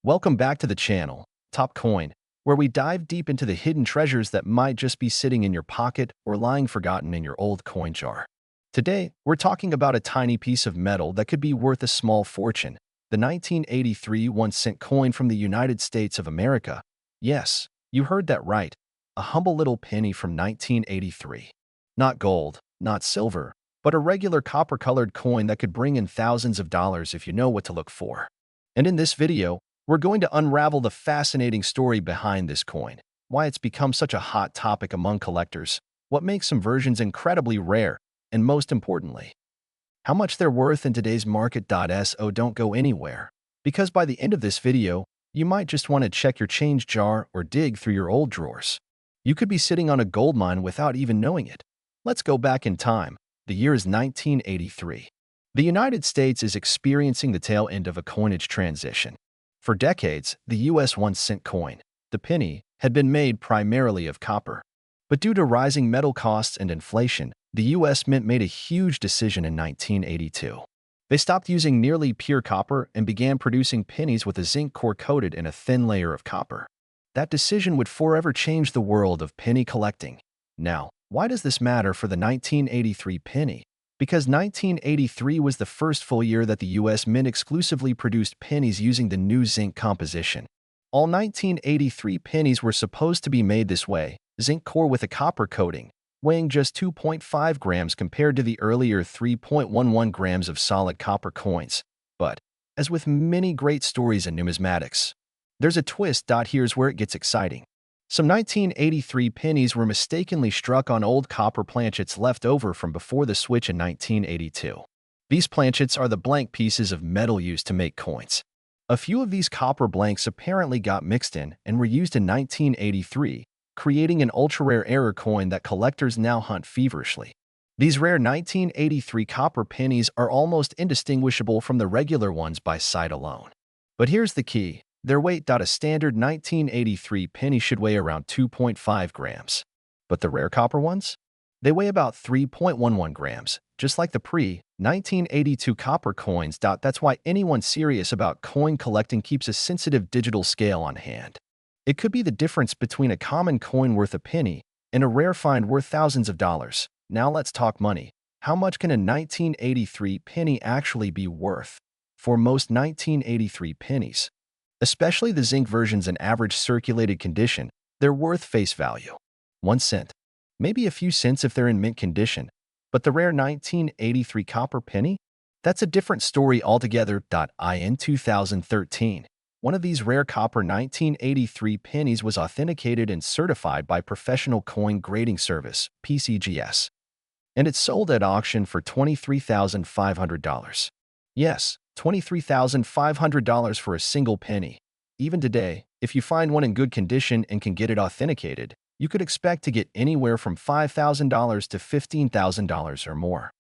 Welcome back to the channel, Top Coin, where we dive deep into the hidden treasures that might just be sitting in your pocket or lying forgotten in your old coin jar. Today, we're talking about a tiny piece of metal that could be worth a small fortune, the 1983 1-cent coin from the United States of America. Yes, you heard that right, a humble little penny from 1983. Not gold, not silver, but a regular copper-colored coin that could bring in thousands of dollars if you know what to look for. And in this video, we're going to unravel the fascinating story behind this coin, why it's become such a hot topic among collectors, what makes some versions incredibly rare, and most importantly, how much they're worth in today's market. So don't go anywhere, because by the end of this video, you might just want to check your change jar or dig through your old drawers. You could be sitting on a gold mine without even knowing it. Let's go back in time. The year is 1983. The United States is experiencing the tail end of a coinage transition. For decades, the U.S. 1-cent coin, the penny, had been made primarily of copper. But due to rising metal costs and inflation, the U.S. Mint made a huge decision in 1982. They stopped using nearly pure copper and began producing pennies with a zinc core coated in a thin layer of copper. That decision would forever change the world of penny collecting. Now, why does this matter for the 1983 penny? Because 1983 was the first full year that the U.S. Mint exclusively produced pennies using the new zinc composition. All 1983 pennies were supposed to be made this way, zinc core with a copper coating, weighing just 2.5 grams compared to the earlier 3.11 grams of solid copper coins. But, as with many great stories in numismatics, there's a twist. Here's where it gets exciting. Some 1983 pennies were mistakenly struck on old copper planchets left over from before the switch in 1982. These planchets are the blank pieces of metal used to make coins. A few of these copper blanks apparently got mixed in and were used in 1983, creating an ultra-rare error coin that collectors now hunt feverishly. These rare 1983 copper pennies are almost indistinguishable from the regular ones by sight alone. But here's the key. Their weight. A standard 1983 penny should weigh around 2.5 grams. But the rare copper ones? They weigh about 3.11 grams, just like the pre-1982 copper coins. That's why anyone serious about coin collecting keeps a sensitive digital scale on hand. It could be the difference between a common coin worth a penny and a rare find worth thousands of dollars. Now let's talk money. How much can a 1983 penny actually be worth? For most 1983 pennies, especially the zinc versions in average circulated condition, they're worth face value. 1 cent. Maybe a few cents if they're in mint condition. But the rare 1983 copper penny? That's a different story altogether. In 2013, one of these rare copper 1983 pennies was authenticated and certified by Professional Coin Grading Service, PCGS. And it sold at auction for $23,500. Yes, $23,500 for a single penny. Even today, if you find one in good condition and can get it authenticated, you could expect to get anywhere from $5,000 to $15,000 or more,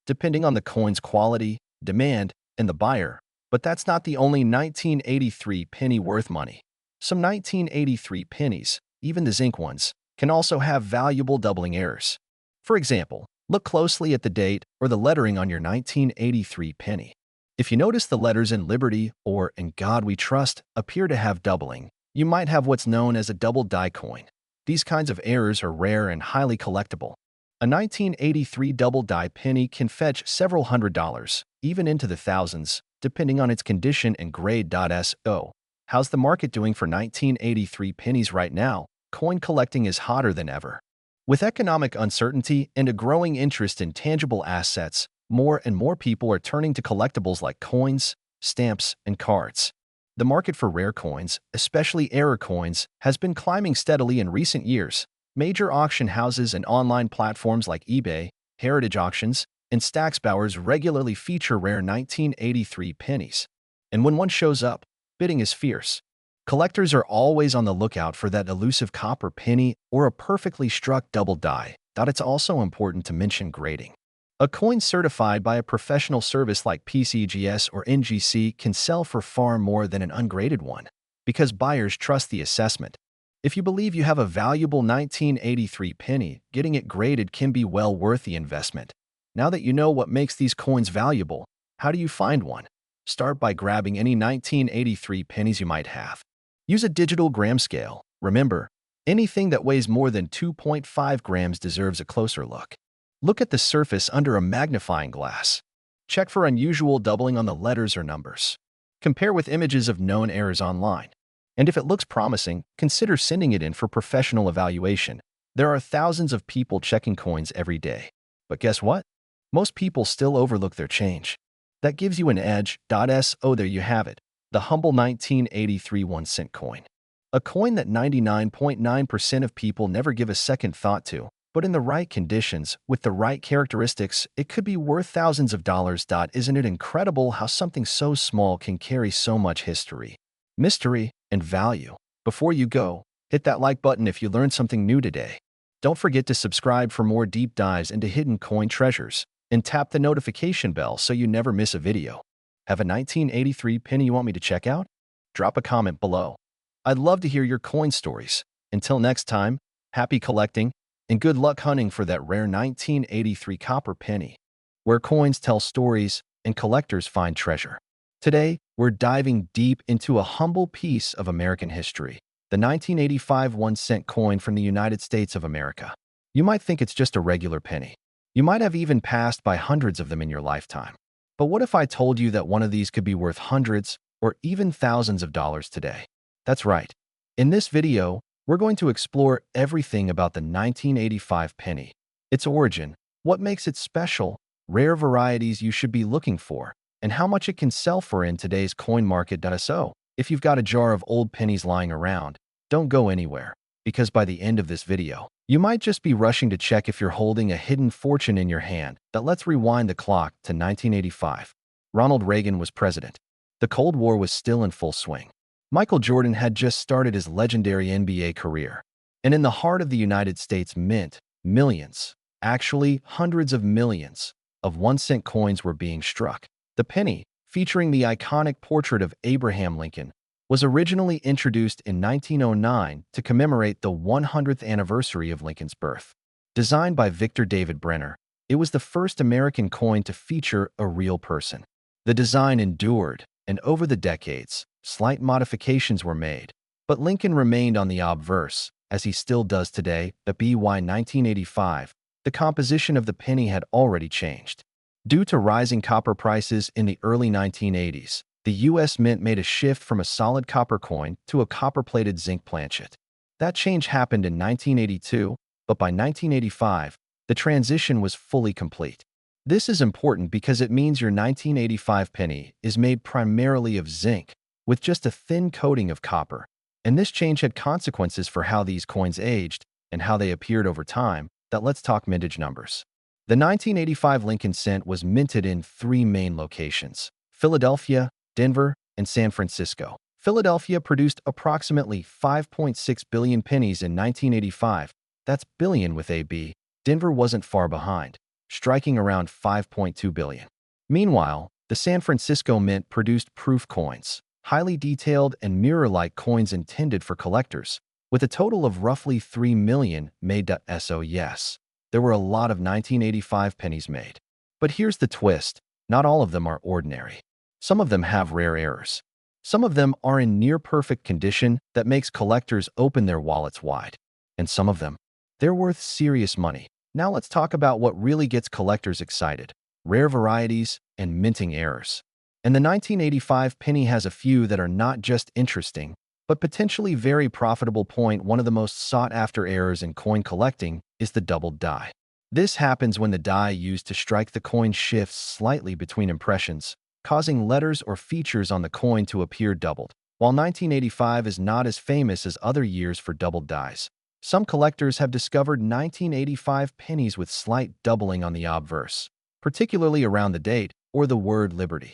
depending on the coin's quality, demand, and the buyer. But that's not the only 1983 penny worth money. Some 1983 pennies, even the zinc ones, can also have valuable doubling errors. For example, look closely at the date or the lettering on your 1983 penny. If you notice the letters in Liberty or In God We Trust appear to have doubling, you might have what's known as a double die coin. These kinds of errors are rare and highly collectible. A 1983 double die penny can fetch several $100s, even into the thousands, depending on its condition and grade. So, how's the market doing for 1983 pennies right now? Coin collecting is hotter than ever. With economic uncertainty and a growing interest in tangible assets, more and more people are turning to collectibles like coins, stamps, and cards. The market for rare coins, especially error coins, has been climbing steadily in recent years. Major auction houses and online platforms like eBay, Heritage Auctions, and Stacksbowers regularly feature rare 1983 pennies. And when one shows up, bidding is fierce. Collectors are always on the lookout for that elusive copper penny or a perfectly struck double die. It's also important to mention grading. A coin certified by a professional service like PCGS or NGC can sell for far more than an ungraded one, because buyers trust the assessment. If you believe you have a valuable 1983 penny, getting it graded can be well worth the investment. Now that you know what makes these coins valuable, how do you find one? Start by grabbing any 1983 pennies you might have. Use a digital gram scale. Remember, anything that weighs more than 2.5 grams deserves a closer look. Look at the surface under a magnifying glass. Check for unusual doubling on the letters or numbers. Compare with images of known errors online. And if it looks promising, consider sending it in for professional evaluation. There are thousands of people checking coins every day. But guess what? Most people still overlook their change. That gives you an edge. So there you have it, the humble 1983 1-cent coin. A coin that 99.9% of people never give a second thought to, but in the right conditions, with the right characteristics, it could be worth thousands of dollars. Isn't it incredible how something so small can carry so much history, mystery, and value? Before you go, hit that like button if you learned something new today. Don't forget to subscribe for more deep dives into hidden coin treasures, and tap the notification bell so you never miss a video. Have a 1983 penny you want me to check out? Drop a comment below. I'd love to hear your coin stories. Until next time, happy collecting, and good luck hunting for that rare 1983 copper penny, where coins tell stories and collectors find treasure. Today, we're diving deep into a humble piece of American history, the 1985 1-cent coin from the United States of America. You might think it's just a regular penny. You might have even passed by hundreds of them in your lifetime. But what if I told you that one of these could be worth hundreds or even thousands of dollars today? That's right. In this video, we're going to explore everything about the 1985 penny, its origin, what makes it special, rare varieties you should be looking for, and how much it can sell for in today's coin market. So, if you've got a jar of old pennies lying around, don't go anywhere, because by the end of this video, you might just be rushing to check if you're holding a hidden fortune in your hand. Let's rewind the clock to 1985. Ronald Reagan was president. The Cold War was still in full swing. Michael Jordan had just started his legendary NBA career. And in the heart of the United States Mint, millions, actually hundreds of millions, of 1-cent coins were being struck. The penny, featuring the iconic portrait of Abraham Lincoln, was originally introduced in 1909 to commemorate the 100th anniversary of Lincoln's birth. Designed by Victor David Brenner, it was the first American coin to feature a real person. The design endured, and over the decades, slight modifications were made, but Lincoln remained on the obverse, as he still does today. By 1985, the composition of the penny had already changed. Due to rising copper prices in the early 1980s, the U.S. Mint made a shift from a solid copper coin to a copper-plated zinc planchet. That change happened in 1982, but by 1985, the transition was fully complete. This is important because it means your 1985 penny is made primarily of zinc, with just a thin coating of copper. And this change had consequences for how these coins aged and how they appeared over time. Let's talk mintage numbers. The 1985 Lincoln cent was minted in 3 main locations: Philadelphia, Denver, and San Francisco. Philadelphia produced approximately 5.6 billion pennies in 1985. That's billion with a B. Denver wasn't far behind, striking around 5.2 billion. Meanwhile, the San Francisco Mint produced proof coins, highly detailed and mirror-like coins intended for collectors, with a total of roughly 3 million made. So yes, there were a lot of 1985 pennies made. But here's the twist: not all of them are ordinary. Some of them have rare errors. Some of them are in near-perfect condition that makes collectors open their wallets wide. And some of them, they're worth serious money. Now let's talk about what really gets collectors excited: rare varieties and minting errors. And the 1985 penny has a few that are not just interesting, but potentially very profitable. One of the most sought-after errors in coin collecting is the doubled die. This happens when the die used to strike the coin shifts slightly between impressions, causing letters or features on the coin to appear doubled. While 1985 is not as famous as other years for doubled dies, some collectors have discovered 1985 pennies with slight doubling on the obverse, particularly around the date or the word liberty.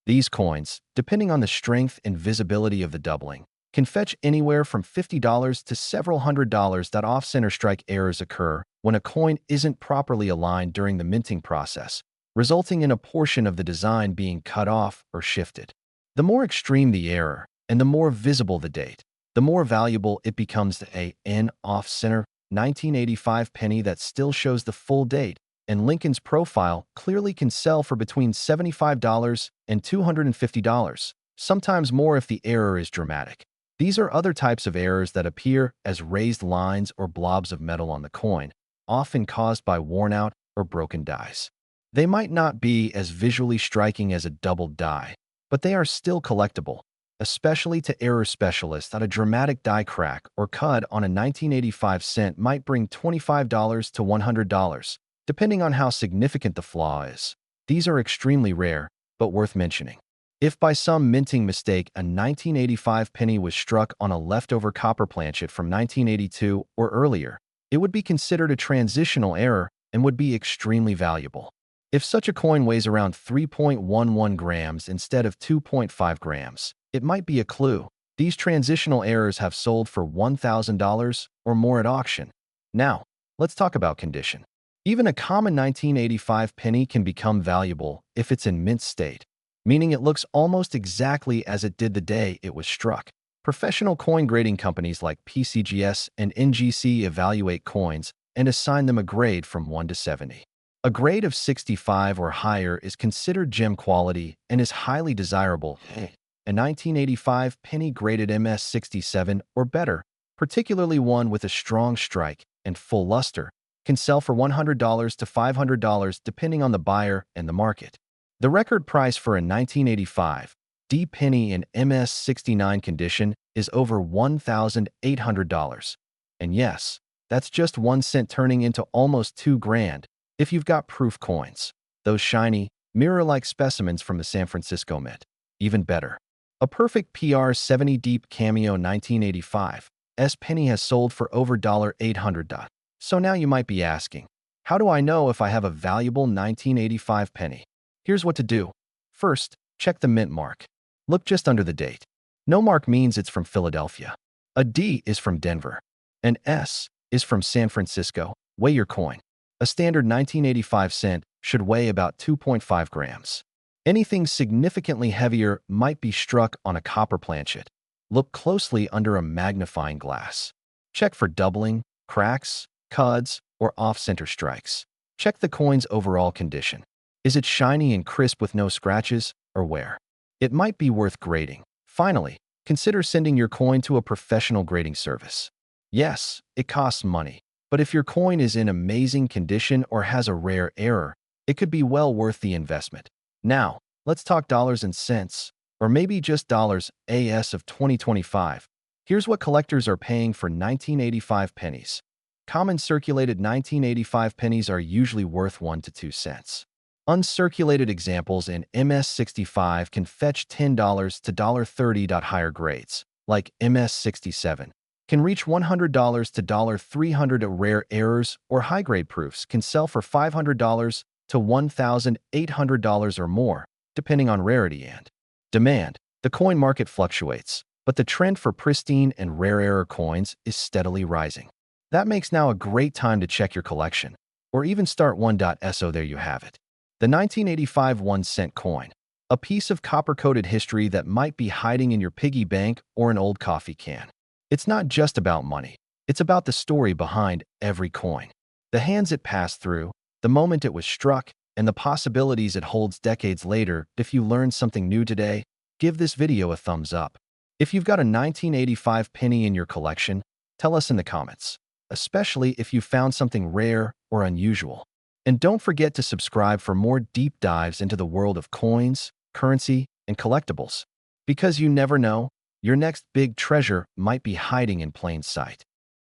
These coins, depending on the strength and visibility of the doubling, can fetch anywhere from $50 to several $100s. Off-center strike errors occur when a coin isn't properly aligned during the minting process, resulting in a portion of the design being cut off or shifted. The more extreme the error, and the more visible the date, the more valuable it becomes. An off-center 1985 penny that still shows the full date and Lincoln's profile clearly can sell for between $75 and $250, sometimes more if the error is dramatic. These are other types of errors that appear as raised lines or blobs of metal on the coin, often caused by worn-out or broken dies. They might not be as visually striking as a doubled die, but they are still collectible, especially to error specialists that a dramatic die crack or cud on a 1985 cent might bring $25 to $100, depending on how significant the flaw is. These are extremely rare, but worth mentioning. If by some minting mistake a 1985 penny was struck on a leftover copper planchet from 1982 or earlier, it would be considered a transitional error and would be extremely valuable. If such a coin weighs around 3.11 grams instead of 2.5 grams, it might be a clue. These transitional errors have sold for $1,000 or more at auction. Now, let's talk about condition. Even a common 1985 penny can become valuable if it's in mint state, meaning it looks almost exactly as it did the day it was struck. Professional coin grading companies like PCGS and NGC evaluate coins and assign them a grade from 1 to 70. A grade of 65 or higher is considered gem quality and is highly desirable. A 1985 penny graded MS67 or better, particularly one with a strong strike and full luster, can sell for $100 to $500 depending on the buyer and the market. The record price for a 1985 D penny in MS69 condition is over $1,800. And yes, that's just 1 cent turning into almost $2,000 if you've got proof coins. Those shiny, mirror-like specimens from the San Francisco Mint. Even better. A perfect PR70 Deep Cameo 1985 S penny has sold for over $800. So now you might be asking, how do I know if I have a valuable 1985 penny? Here's what to do. First, check the mint mark. Look just under the date. No mark means it's from Philadelphia. A D is from Denver. An S is from San Francisco. Weigh your coin. A standard 1985 cent should weigh about 2.5 grams. Anything significantly heavier might be struck on a copper planchet. Look closely under a magnifying glass. Check for doubling, cracks, cuds, or off-center strikes. Check the coin's overall condition. Is it shiny and crisp with no scratches or wear? It might be worth grading. Finally, consider sending your coin to a professional grading service. Yes, it costs money, but if your coin is in amazing condition or has a rare error, it could be well worth the investment. Now, let's talk dollars and cents, or maybe just dollars AS of 2025. Here's what collectors are paying for 1985 pennies. Common circulated 1985 pennies are usually worth 1 to 2 cents. Uncirculated examples in MS65 can fetch $10 to $30. Higher grades, like MS67, can reach $100 to $300. Rare errors or high-grade proofs can sell for $500 to $1,800 or more, depending on rarity and demand. The coin market fluctuates, but the trend for pristine and rare error coins is steadily rising. That makes now a great time to check your collection, or even start one. So there you have it. The 1985 1-cent coin, a piece of copper-coated history that might be hiding in your piggy bank or an old coffee can. It's not just about money. It's about the story behind every coin. The hands it passed through, the moment it was struck, and the possibilities it holds decades later. If you learned something new today, give this video a thumbs up. If you've got a 1985 penny in your collection, tell us in the comments, especially if you found something rare or unusual. And don't forget to subscribe for more deep dives into the world of coins, currency, and collectibles. Because you never know, your next big treasure might be hiding in plain sight.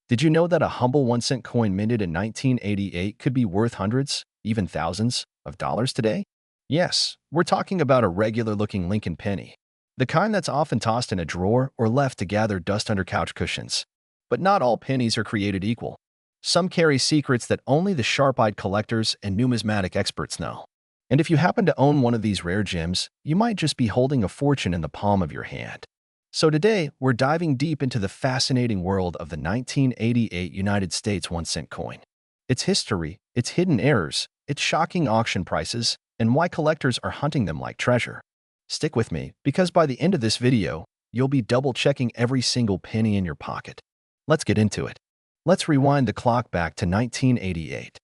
Did you know that a humble 1-cent coin minted in 1988 could be worth hundreds, even thousands, of dollars today? Yes, we're talking about a regular-looking Lincoln penny, the kind that's often tossed in a drawer or left to gather dust under couch cushions. But not all pennies are created equal. Some carry secrets that only the sharp-eyed collectors and numismatic experts know. And if you happen to own one of these rare gems, you might just be holding a fortune in the palm of your hand. So today, we're diving deep into the fascinating world of the 1988 United States 1-cent coin. Its history, its hidden errors, its shocking auction prices, and why collectors are hunting them like treasure. Stick with me, because by the end of this video, you'll be double-checking every single penny in your pocket. Let's get into it. Let's rewind the clock back to 1988.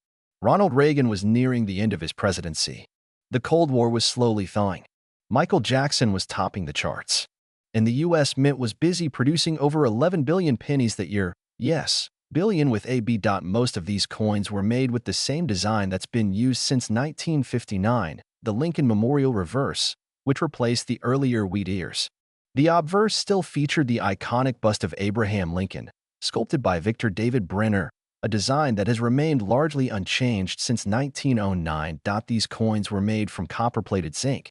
Ronald Reagan was nearing the end of his presidency. The Cold War was slowly thawing. Michael Jackson was topping the charts. And the U.S. Mint was busy producing over 11 billion pennies that year. Yes, billion with a B. Most of these coins were made with the same design that's been used since 1959, the Lincoln Memorial Reverse, which replaced the earlier wheat ears. The obverse still featured the iconic bust of Abraham Lincoln, sculpted by Victor David Brenner, a design that has remained largely unchanged since 1909. These coins were made from copper-plated zinc,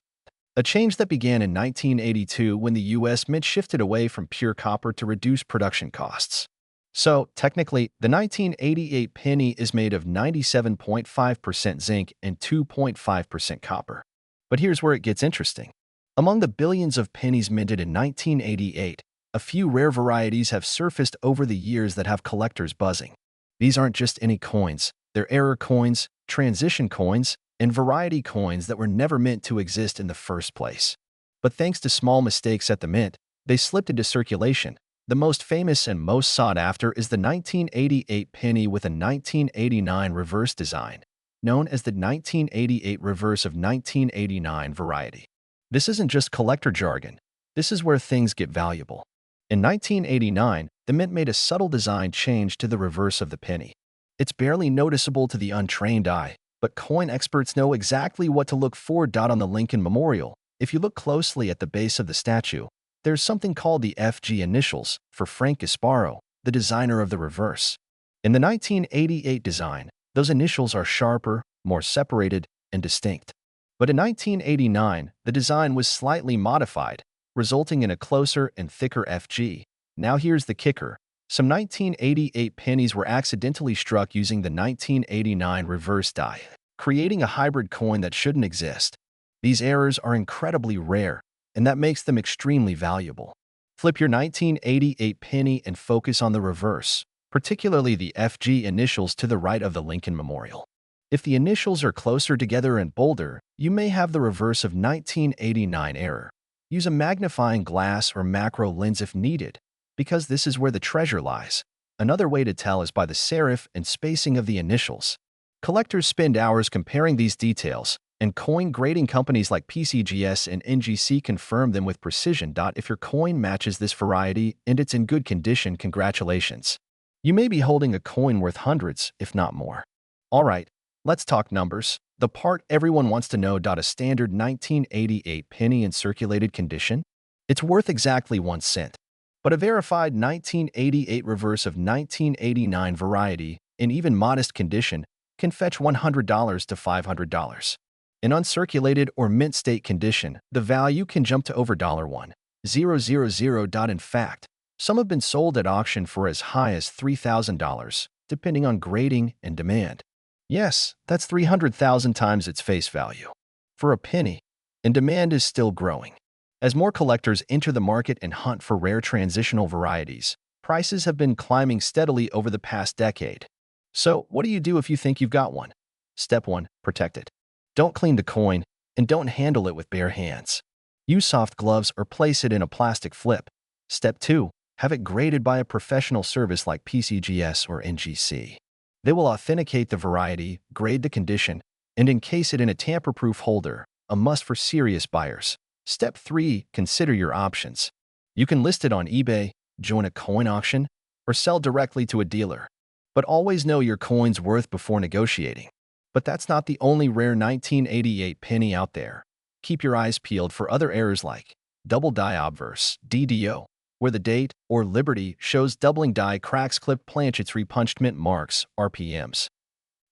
a change that began in 1982 when the U.S. Mint shifted away from pure copper to reduce production costs. So, technically, the 1988 penny is made of 97.5% zinc and 2.5% copper. But here's where it gets interesting. Among the billions of pennies minted in 1988, a few rare varieties have surfaced over the years that have collectors buzzing. These aren't just any coins, they're error coins, transition coins, and variety coins that were never meant to exist in the first place. But thanks to small mistakes at the mint, they slipped into circulation. The most famous and most sought after is the 1988 penny with a 1989 reverse design, known as the 1988 reverse of 1989 variety. This isn't just collector jargon. This is where things get valuable. In 1989, the mint made a subtle design change to the reverse of the penny. It's barely noticeable to the untrained eye, but coin experts know exactly what to look for. On the Lincoln Memorial, if you look closely at the base of the statue, there's something called the FG initials for Frank Gasparo, the designer of the reverse. In the 1988 design, those initials are sharper, more separated, and distinct. But in 1989, the design was slightly modified, resulting in a closer and thicker FG. Now here's the kicker. Some 1988 pennies were accidentally struck using the 1989 reverse die, creating a hybrid coin that shouldn't exist. These errors are incredibly rare, and that makes them extremely valuable. Flip your 1988 penny and focus on the reverse, particularly the FG initials to the right of the Lincoln Memorial. If the initials are closer together and bolder, you may have the reverse of 1989 error. Use a magnifying glass or macro lens if needed, because this is where the treasure lies. Another way to tell is by the serif and spacing of the initials. Collectors spend hours comparing these details, and coin grading companies like PCGS and NGC confirm them with precision. If your coin matches this variety and it's in good condition, congratulations. You may be holding a coin worth hundreds, if not more. Alright, let's talk numbers. The part everyone wants to know. A standard 1988 penny in circulated condition? It's worth exactly 1 cent. But a verified 1988 reverse of 1989 variety, in even modest condition, can fetch $100 to $500. In uncirculated or mint state condition, the value can jump to over $1,000. In fact, some have been sold at auction for as high as $3,000, depending on grading and demand. Yes, that's 300,000 times its face value for a penny, and demand is still growing. As more collectors enter the market and hunt for rare transitional varieties, prices have been climbing steadily over the past decade. So, what do you do if you think you've got one? Step 1. Protect it. Don't clean the coin, and don't handle it with bare hands. Use soft gloves or place it in a plastic flip. Step 2. Have it graded by a professional service like PCGS or NGC. They will authenticate the variety, grade the condition, and encase it in a tamper-proof holder, a must for serious buyers. Step 3. Consider your options. You can list it on eBay, join a coin auction, or sell directly to a dealer. But always know your coin's worth before negotiating. But that's not the only rare 1988 penny out there. Keep your eyes peeled for other errors like double die obverse, DDO, where the date, or Liberty, shows doubling die cracks, clipped planchets, repunched mint marks, RPMs.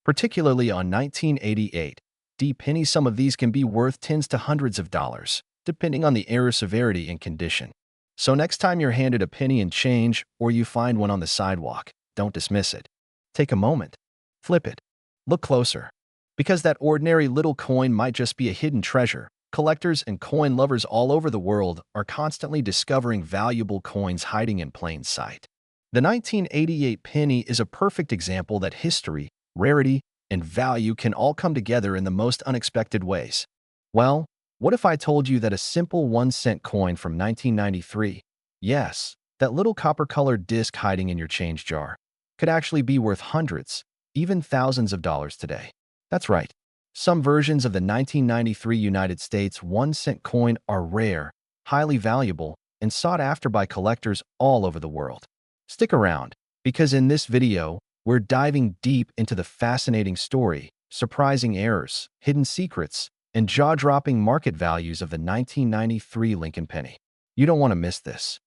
Particularly on 1988 D pennies, some of these can be worth tens to hundreds of dollars, depending on the error severity and condition. So next time you're handed a penny and change, or you find one on the sidewalk, don't dismiss it. Take a moment. Flip it. Look closer. Because that ordinary little coin might just be a hidden treasure, collectors and coin lovers all over the world are constantly discovering valuable coins hiding in plain sight. The 1988 penny is a perfect example that history, rarity, and value can all come together in the most unexpected ways. Well, what if I told you that a simple 1-cent coin from 1993, yes, that little copper-colored disc hiding in your change jar, could actually be worth hundreds, even thousands of dollars today. That's right. Some versions of the 1993 United States 1-cent coin are rare, highly valuable, and sought after by collectors all over the world. Stick around, because in this video, we're diving deep into the fascinating story, surprising errors, hidden secrets, and jaw-dropping market values of the 1993 Lincoln penny. You don't want to miss this.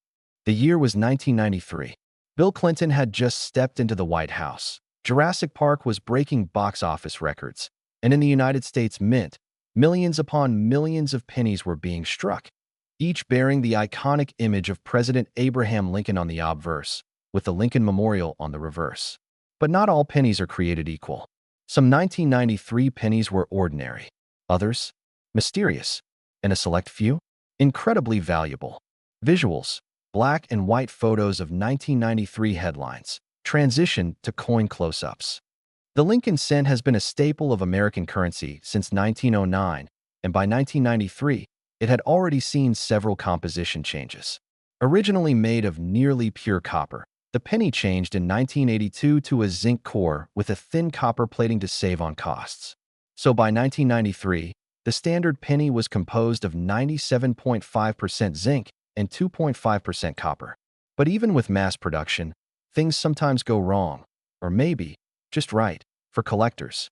The year was 1993. Bill Clinton had just stepped into the White House. Jurassic Park was breaking box office records, and in the United States Mint, millions upon millions of pennies were being struck, each bearing the iconic image of President Abraham Lincoln on the obverse, with the Lincoln Memorial on the reverse. But not all pennies are created equal. Some 1993 pennies were ordinary, others mysterious, and a select few incredibly valuable. Visuals: black and white photos of 1993 headlines, transition to coin close-ups. The Lincoln cent has been a staple of American currency since 1909, and by 1993, it had already seen several composition changes. Originally made of nearly pure copper, the penny changed in 1982 to a zinc core with a thin copper plating to save on costs. So by 1993, the standard penny was composed of 97.5% zinc and 2.5% copper. But even with mass production, things sometimes go wrong, or maybe just right, for collectors.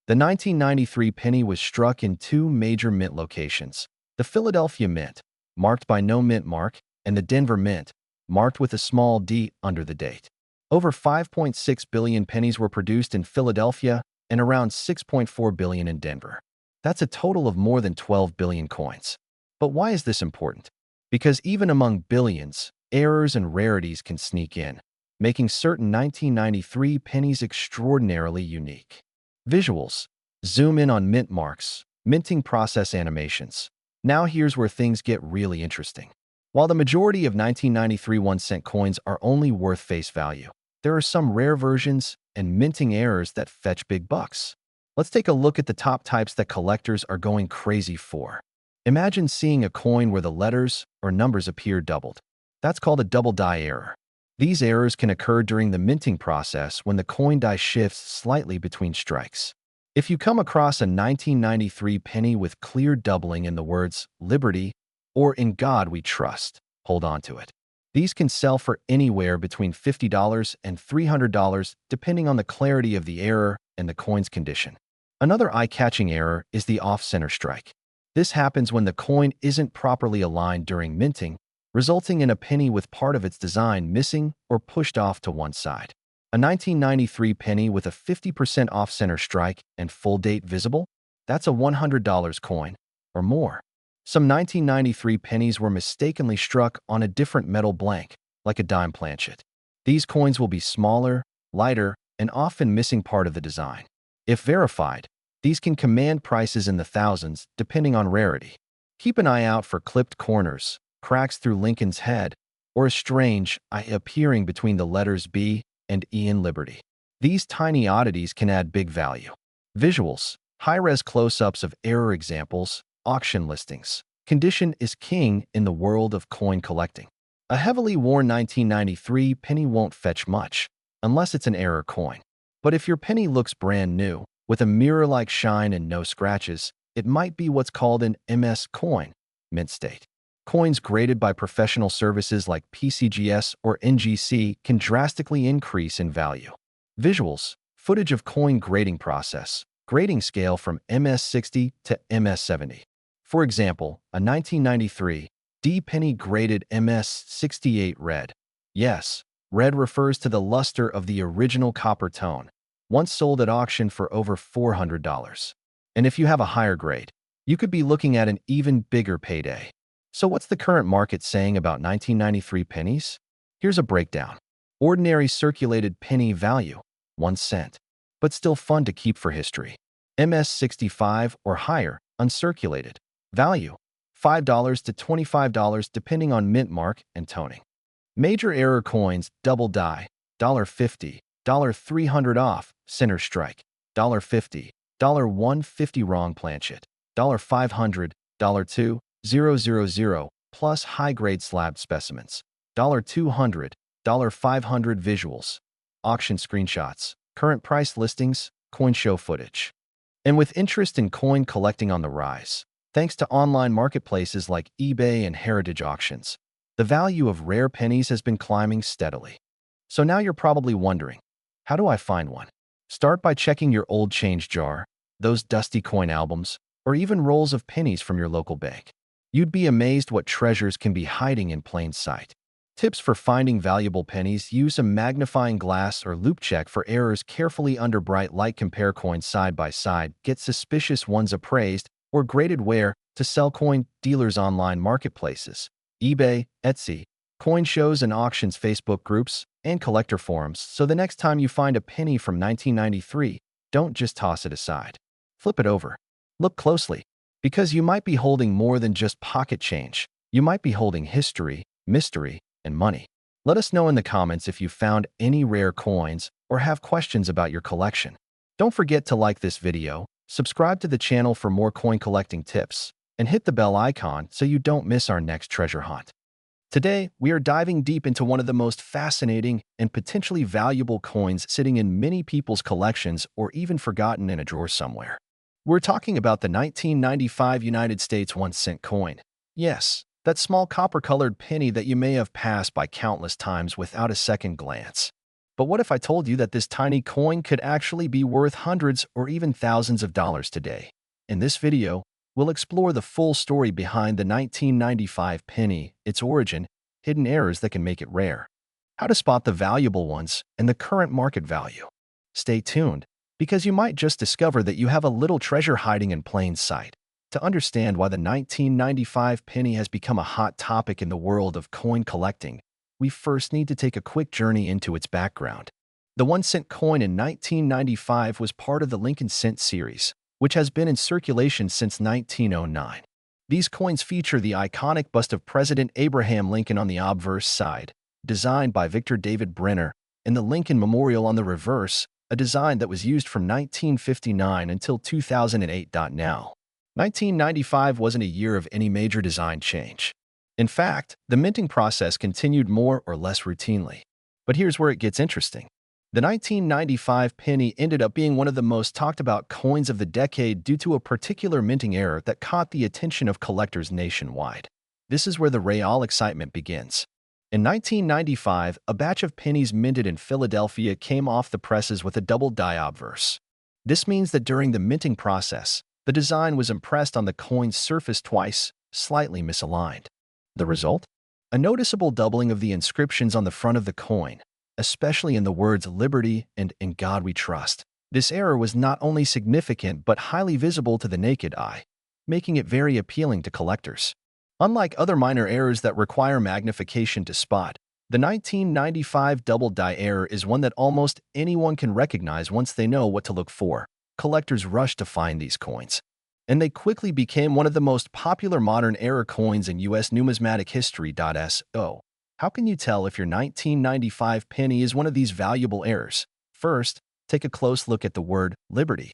The 1993 penny was struck in two major mint locations: the Philadelphia Mint, marked by no mint mark, and the Denver Mint, marked with a small d under the date. Over 5.6 billion pennies were produced in Philadelphia and around 6.4 billion in Denver. That's a total of more than 12 billion coins. But why is this important? Because even among billions, errors and rarities can sneak in, making certain 1993 pennies extraordinarily unique. Visuals: zoom in on mint marks, minting process animations. Now here's where things get really interesting. While the majority of 1993 1-cent coins are only worth face value, there are some rare versions and minting errors that fetch big bucks. Let's take a look at the top types that collectors are going crazy for. Imagine seeing a coin where the letters or numbers appear doubled. That's called a double die error. These errors can occur during the minting process when the coin die shifts slightly between strikes. If you come across a 1993 penny with clear doubling in the words "Liberty" or "In God We Trust," hold on to it. These can sell for anywhere between $50 and $300 depending on the clarity of the error and the coin's condition. Another eye-catching error is the off-center strike. This happens when the coin isn't properly aligned during minting, resulting in a penny with part of its design missing or pushed off to one side. A 1993 penny with a 50% off-center strike and full date visible? That's a $100 coin or more. Some 1993 pennies were mistakenly struck on a different metal blank, like a dime planchet. These coins will be smaller, lighter, and often missing part of the design. If verified, these can command prices in the thousands depending on rarity. Keep an eye out for clipped corners, cracks through Lincoln's head, or a strange I appearing between the letters B and E in Liberty. These tiny oddities can add big value. Visuals: high-res close-ups of error examples, auction listings. Condition is king in the world of coin collecting. A heavily worn 1993 penny won't fetch much, unless it's an error coin. But if your penny looks brand new, with a mirror-like shine and no scratches, it might be what's called an MS coin, mint state. Coins graded by professional services like PCGS or NGC can drastically increase in value. Visuals: footage of coin grading process, grading scale from MS60 to MS70. For example, a 1993 D penny graded MS68 red. Yes, red refers to the luster of the original copper tone, once sold at auction for over $400. And if you have a higher grade, you could be looking at an even bigger payday. So what's the current market saying about 1993 pennies? Here's a breakdown. Ordinary circulated penny value, 1 cent, but still fun to keep for history. MS65 or higher, uncirculated. Value, $5 to $25 depending on mint mark and toning. Major error coins, double die, $1.50, $300 off, center strike, $1.50, $150 wrong planchet, $500, $2,000, plus high-grade slab specimens, $200, $500 visuals. Auction screenshots, current price listings, coin show footage. And with interest in coin collecting on the rise, thanks to online marketplaces like eBay and heritage auctions, the value of rare pennies has been climbing steadily. So now you're probably wondering, how do I find one? Start by checking your old change jar, those dusty coin albums, or even rolls of pennies from your local bank. You'd be amazed what treasures can be hiding in plain sight. Tips for finding valuable pennies: use a magnifying glass or loupe, check for errors carefully under bright light, compare coins side by side, get suspicious ones appraised or graded. Where to sell: coin dealers, online marketplaces, eBay, Etsy, coin shows and auctions, Facebook groups, and collector forums. So the next time you find a penny from 1993, don't just toss it aside. Flip it over. Look closely, because you might be holding more than just pocket change. You might be holding history, mystery, and money. Let us know in the comments if you found any rare coins or have questions about your collection. Don't forget to like this video, subscribe to the channel for more coin collecting tips, and hit the bell icon so you don't miss our next treasure hunt. Today, we are diving deep into one of the most fascinating and potentially valuable coins sitting in many people's collections or even forgotten in a drawer somewhere. We're talking about the 1995 United States 1-cent coin. Yes, that small copper-colored penny that you may have passed by countless times without a second glance. But what if I told you that this tiny coin could actually be worth hundreds or even thousands of dollars today? In this video, we'll explore the full story behind the 1995 penny, its origin, hidden errors that can make it rare, how to spot the valuable ones, and the current market value. Stay tuned, because you might just discover that you have a little treasure hiding in plain sight. To understand why the 1995 penny has become a hot topic in the world of coin collecting, we first need to take a quick journey into its background. The 1-cent coin in 1995 was part of the Lincoln cent series, which has been in circulation since 1909. These coins feature the iconic bust of President Abraham Lincoln on the obverse side, designed by Victor David Brenner, and the Lincoln Memorial on the reverse, a design that was used from 1959 until 2008. Now, 1995 wasn't a year of any major design change. In fact, the minting process continued more or less routinely. But here's where it gets interesting. The 1995 penny ended up being one of the most talked about coins of the decade due to a particular minting error that caught the attention of collectors nationwide. This is where the real excitement begins. In 1995, a batch of pennies minted in Philadelphia came off the presses with a double die obverse. This means that during the minting process, the design was impressed on the coin's surface twice, slightly misaligned. The result? A noticeable doubling of the inscriptions on the front of the coin, especially in the words "Liberty" and "In God We Trust." This error was not only significant but highly visible to the naked eye, making it very appealing to collectors. Unlike other minor errors that require magnification to spot, the 1995 double die error is one that almost anyone can recognize once they know what to look for. Collectors rushed to find these coins, and they quickly became one of the most popular modern error coins in U.S. numismatic history. So, how can you tell if your 1995 penny is one of these valuable errors? First, take a close look at the word "Liberty"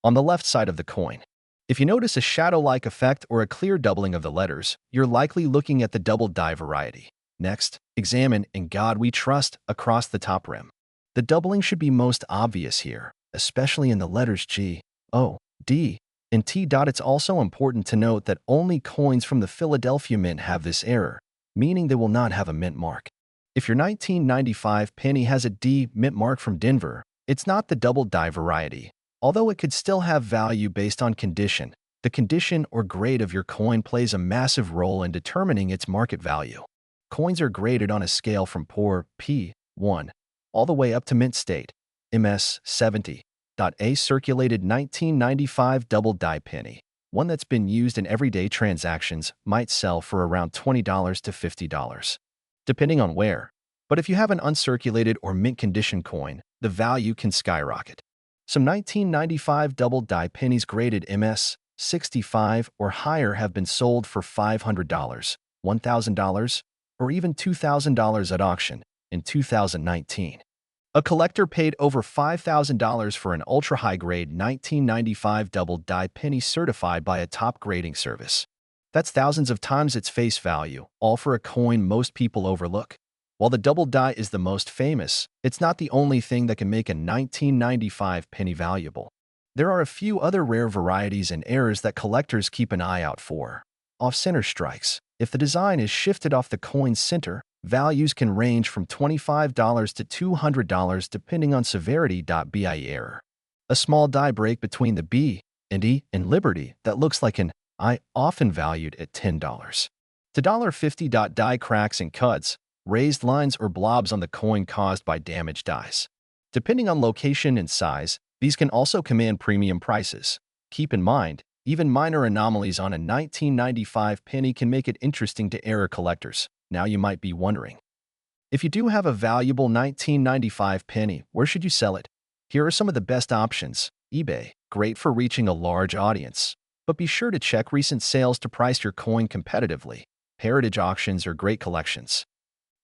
on the left side of the coin. If you notice a shadow-like effect or a clear doubling of the letters, you're likely looking at the double die variety. Next, examine "In God We Trust" across the top rim. The doubling should be most obvious here, especially in the letters G, O, D, and T. It's also important to note that only coins from the Philadelphia Mint have this error, meaning they will not have a mint mark. If your 1995 penny has a D mint mark from Denver, it's not the double die variety. Although it could still have value based on condition, the condition or grade of your coin plays a massive role in determining its market value. Coins are graded on a scale from poor, P1, all the way up to mint state, MS 70. A circulated 1995 double die penny, one that's been used in everyday transactions, might sell for around $20 to $50, depending on where. But if you have an uncirculated or mint condition coin, the value can skyrocket. Some 1995 double die pennies graded MS 65 or higher have been sold for $500, $1,000, or even $2,000 at auction in 2019. A collector paid over $5,000 for an ultra-high-grade 1995 double die penny certified by a top grading service. That's thousands of times its face value, all for a coin most people overlook. While the double die is the most famous, it's not the only thing that can make a 1995 penny valuable. There are a few other rare varieties and errors that collectors keep an eye out for. Off-center strikes. If the design is shifted off the coin's center, values can range from $25 to $200 depending on severity. BIE error. A small die break between the B and E in Liberty that looks like an I, often valued at $10 to $50. Die cracks and cuts, raised lines or blobs on the coin caused by damaged dies. Depending on location and size, these can also command premium prices. Keep in mind, even minor anomalies on a 1995 penny can make it interesting to error collectors. Now you might be wondering, if you do have a valuable 1995 penny, where should you sell it? Here are some of the best options. eBay, great for reaching a large audience, but be sure to check recent sales to price your coin competitively. Heritage auctions are great collections.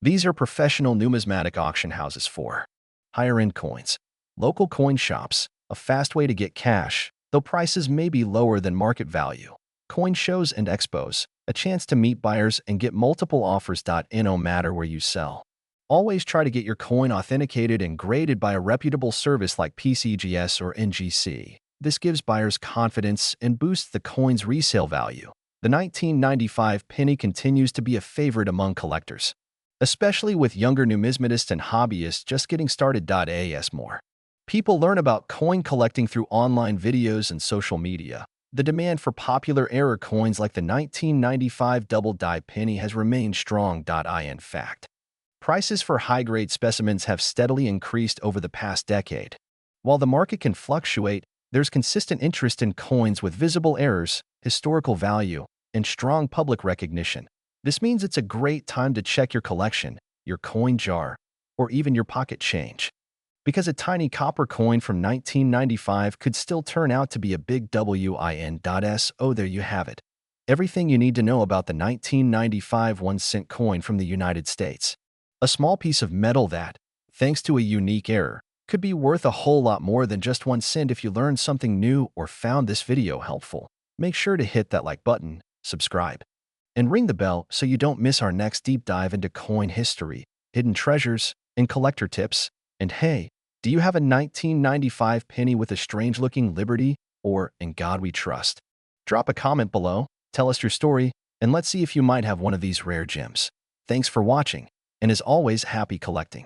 These are professional numismatic auction houses for higher-end coins. Local coin shops, a fast way to get cash, though prices may be lower than market value. Coin shows and expos, a chance to meet buyers and get multiple offers. No matter where you sell, always try to get your coin authenticated and graded by a reputable service like PCGS or NGC. This gives buyers confidence and boosts the coin's resale value. The 1995 penny continues to be a favorite among collectors, especially with younger numismatists and hobbyists just getting started. As more people learn about coin collecting through online videos and social media, the demand for popular error coins like the 1995 double die penny has remained strong. In fact, prices for high-grade specimens have steadily increased over the past decade. While the market can fluctuate, there's consistent interest in coins with visible errors, historical value, and strong public recognition. This means it's a great time to check your collection, your coin jar, or even your pocket change, because a tiny copper coin from 1995 could still turn out to be a big win. So there you have it. Everything you need to know about the 1995 1-cent coin from the United States. A small piece of metal that, thanks to a unique error, could be worth a whole lot more than just 1 cent. If you learned something new or found this video helpful, make sure to hit that like button, subscribe, and ring the bell so you don't miss our next deep dive into coin history, hidden treasures, and collector tips. And hey, do you have a 1995 penny with a strange-looking Liberty or In God We Trust? Drop a comment below, tell us your story, and let's see if you might have one of these rare gems. Thanks for watching, and as always, happy collecting.